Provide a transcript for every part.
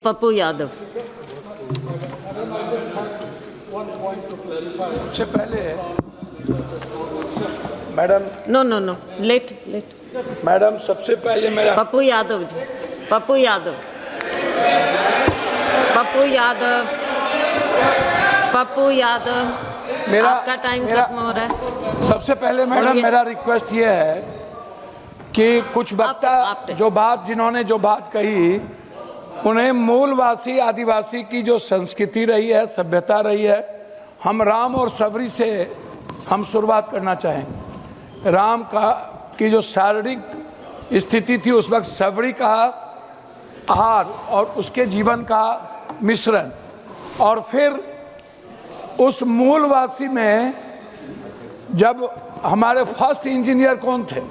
पप्पू यादव। सबसे पहले madam no late madam सबसे पहले मेरा पप्पू यादव जी, पप्पू यादव मेरा आपका टाइम खत्म हो रहा है। सबसे पहले मैडम मेरा रिक्वेस्ट ये है कि कुछ वक्ता जिन्होंने जो बात कही उन्हें मूलवासी आदिवासी की जो संस्कृति रही है, सभ्यता रही है, हम राम और सबरी से हम शुरुआत करना चाहेंगे। राम की जो शारीरिक स्थिति थी उस वक्त सबरी का आहार और उसके जीवन का मिश्रण, और फिर उस मूलवासी में जब हमारे फर्स्ट इंजीनियर कौन थे,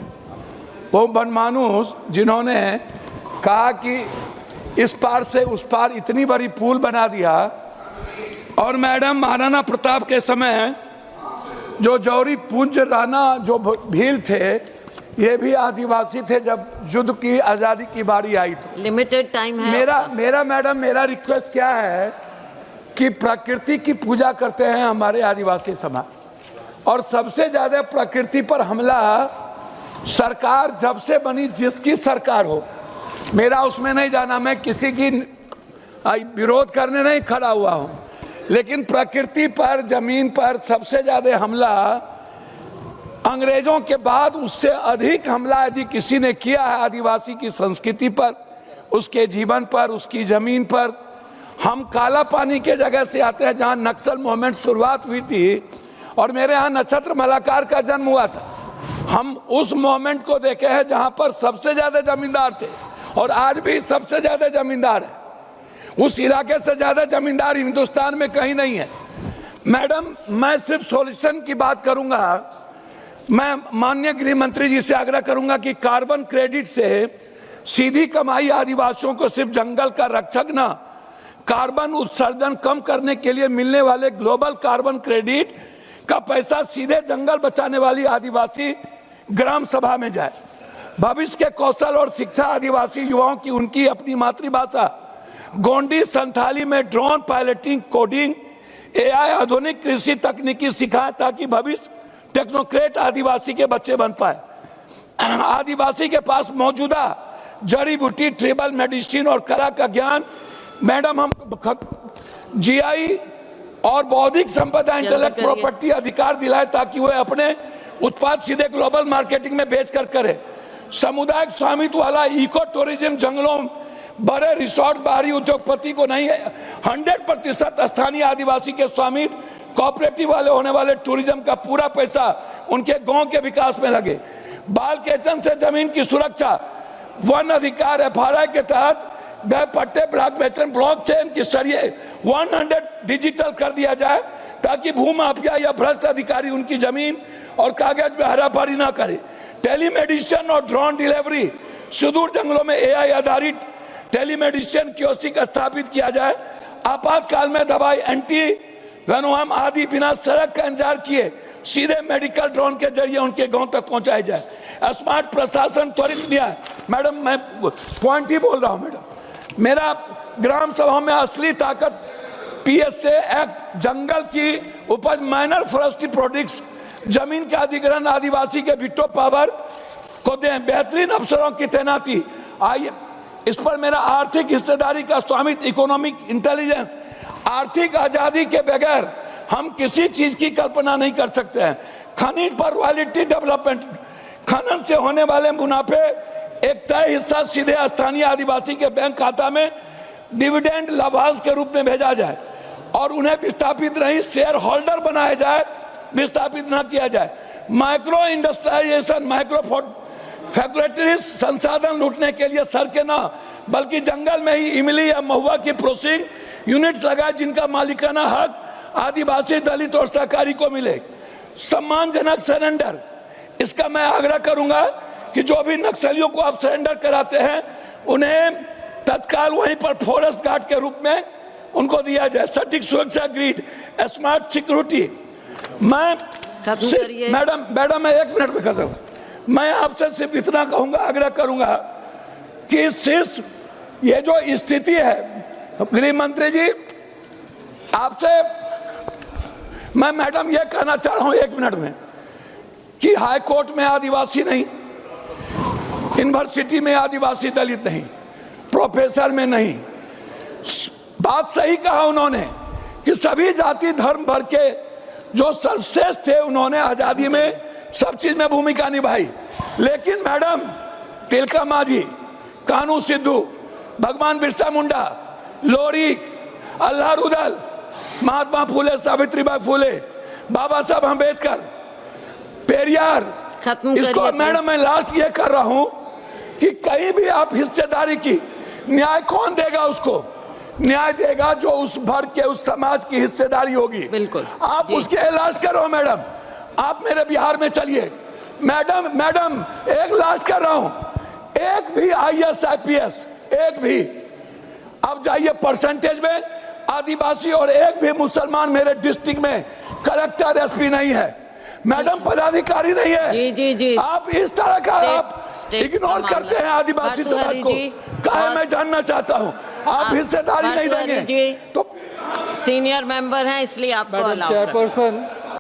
वो बनमानुस, जिन्होंने कहा कि इस पार से उस पार इतनी बड़ी पुल बना दिया। और मैडम महाराणा प्रताप के समय जो जौहरी पुंज राणा जो भील थे, ये भी आदिवासी थे जब युद्ध की आजादी की बारी आई। तो लिमिटेड टाइम है। मेरा रिक्वेस्ट क्या है कि प्रकृति की पूजा करते हैं हमारे आदिवासी समाज, और सबसे ज्यादा प्रकृति पर हमला सरकार जब से बनी, जिसकी सरकार हो, मेरा उसमें नहीं जाना, मैं किसी की विरोध करने नहीं खड़ा हुआ हूं, लेकिन प्रकृति पर, जमीन पर सबसे ज्यादा हमला अंग्रेजों के बाद उससे अधिक हमला यदि किसी ने किया है आदिवासी की संस्कृति पर, उसके जीवन पर, उसकी जमीन पर। हम काला पानी के जगह से आते हैं जहां नक्सल मूवमेंट शुरुआत हुई थी, और मेरे यहाँ नक्षत्र मलाकार का जन्म हुआ था। हम उस मूवमेंट को देखे हैं जहां पर सबसे ज्यादा जमींदार थे, और आज भी सबसे ज्यादा जमींदार है। उस इलाके से ज्यादा जमींदार हिंदुस्तान में कहीं नहीं है। मैडम, मैं सिर्फ सॉल्यूशन की बात करूंगा। मैं माननीय गृह मंत्री जी से आग्रह करूंगा कि कार्बन क्रेडिट से सीधी कमाई आदिवासियों को सिर्फ जंगल का रक्षक न, कार्बन उत्सर्जन कम करने के लिए मिलने वाले ग्लोबल कार्बन क्रेडिट का पैसा सीधे जंगल बचाने वाली आदिवासी ग्राम सभा में जाए। भविष्य के कौशल और शिक्षा आदिवासी युवाओं की उनकी अपनी मातृभाषा गोंडी संथाली में ड्रोन पायलटिंग, कोडिंग, एआई, आधुनिक कृषि तकनीकी सिखाएं, ताकि भविष्य टेक्नोक्रेट आदिवासी के बच्चे बन पाए। आदिवासी के पास मौजूदा जड़ी बूटी, ट्रिबल मेडिसिन और कला का ज्ञान, मैडम, हम जीआई और बौद्धिक संपदा, इंटेलेक्ट प्रॉपर्टी अधिकार दिलाए, ताकि वह अपने उत्पाद सीधे ग्लोबल मार्केटिंग में बेचकर करे। सामुदायिक स्वामित्व वाला इको टूरिज्म, जंगलों, बड़े रिसोर्ट, बाहरी उद्योगपति को नहीं, 100% स्थानीय आदिवासी के स्वामित्व, कोऑपरेटिव वाले होने वाले टूरिज्म का पूरा पैसा उनके गांव के विकास में लगे। बाल केचन से जमीन की सुरक्षा, वन अधिकार एफआरआई के तहत पट्टे ब्लॉकचेन के जरिए 100 डिजिटल कर दिया जाए, ताकि भूमाफिया या भ्रष्ट अधिकारी उनकी जमीन और कागज में हराफारी ना करे। टेलीमेडिसिन और ड्रोन डिलीवरी, सुदूर जंगलों में एआई आधारित टेलीमेडिसिन कियोस्क स्थापित किया जाए। आपातकाल में दवाई, एंटी वेनोम आदि बिना सड़क का इंतजार किए सीधे मेडिकल ड्रोन के जरिए उनके गांव तक पहुंचाई जाए। स्मार्ट प्रशासन, त्वरित न्याय। मैडम, मैं पॉइंट ही बोल रहा हूं। मैडम, मेरा ग्राम सभा में असली ताकत पीएसए एक्ट, जंगल की उपज, माइनर फॉरेस्ट्री प्रोडक्ट्स, जमीन के अधिग्रहण, आदिवासी के विटो पावर को दें, बेहतरीन अफसरों की तैनाती। आइए, इस पर मेरा आर्थिक हिस्सेदारी का स्वामित्व, इकोनॉमिक इंटेलिजेंस। आर्थिक आजादी के बगैर हम किसी चीज की कल्पना नहीं कर सकते हैं। खनिज पर रॉयल्टी डेवलपमेंट, खनन से होने वाले मुनाफे एक तय हिस्सा सीधे स्थानीय आदिवासी के बैंक खाता में डिविडेंड लाभांश के रूप में भेजा जाए, और उन्हें विस्थापित नहीं, शेयर होल्डर बनाया जाए, विस्थापित न किया जाए। माइक्रो इंडस्ट्रियलाइजेशन, माइक्रो फैक्ट्रीज संसाधन लूटने के लिए सड़कें न, बल्कि जंगल में ही इमली या महुआ की प्रोसेसिंग यूनिट्स लगाए, जिनका मालिकाना हक आदिवासी, दलित और सहकारी को मिले। सम्मानजनक सरेंडर, इसका मैं आग्रह करूंगा कि जो भी नक्सलियों को आप सरेंडर कराते हैं उन्हें तत्काल वहीं पर फॉरेस्ट गार्ड के रूप में उनको दिया जाए। सटीक सुरक्षा ग्रिड, स्मार्ट सिक्योरिटी। मैं मैडम मैं 1 मिनट में कर दूंगा। मैं आपसे सिर्फ इतना कहूंगा, आग्रह करूंगा कि सिर्फ ये जो स्थिति है गृह मंत्री जी, आपसे मैं मैडम ये कहना चाह रहा हूं 1 मिनट में कि हाई कोर्ट में आदिवासी नहीं, यूनिवर्सिटी में आदिवासी दलित नहीं, प्रोफेसर में नहीं। बात सही कहा उन्होंने कि सभी जाति धर्म वर्ग के जो सर्वश्रेष्ठ थे उन्होंने आजादी में सब चीज में भूमिका निभाई। लेकिन मैडम तिलका मांझी, कानू सिद्धू, भगवान बिरसा मुंडा, लोरी, अल्लाह रुदल, महात्मा फूले, सावित्रीबाई फूले, बाबा साहब अम्बेडकर, पेरियार, इसको मैडम मैं लास्ट ये कर रहा हूं कि कहीं भी आप हिस्सेदारी की न्याय कौन देगा? उसको न्याय देगा जो उस वर्ग के, उस समाज की हिस्सेदारी होगी। बिल्कुल, आप उसके इलाज करो मैडम। आप मेरे बिहार में चलिए मैडम एक लास्ट कर रहा हूं, एक भी IAS IPS एक भी, अब जाइए परसेंटेज में आदिवासी और एक भी मुसलमान मेरे डिस्ट्रिक्ट में कलेक्टर SP नहीं है, मैडम पदाधिकारी नहीं है। जी जी जी, आप इस तरह का आप इग्नोर करते हैं आदिवासी समाज को। क्या मैं जानना चाहता हूं, आप हिस्सेदारी नहीं देंगे जी तो सीनियर मेंबर हैं इसलिए आपको चेयरपर्सन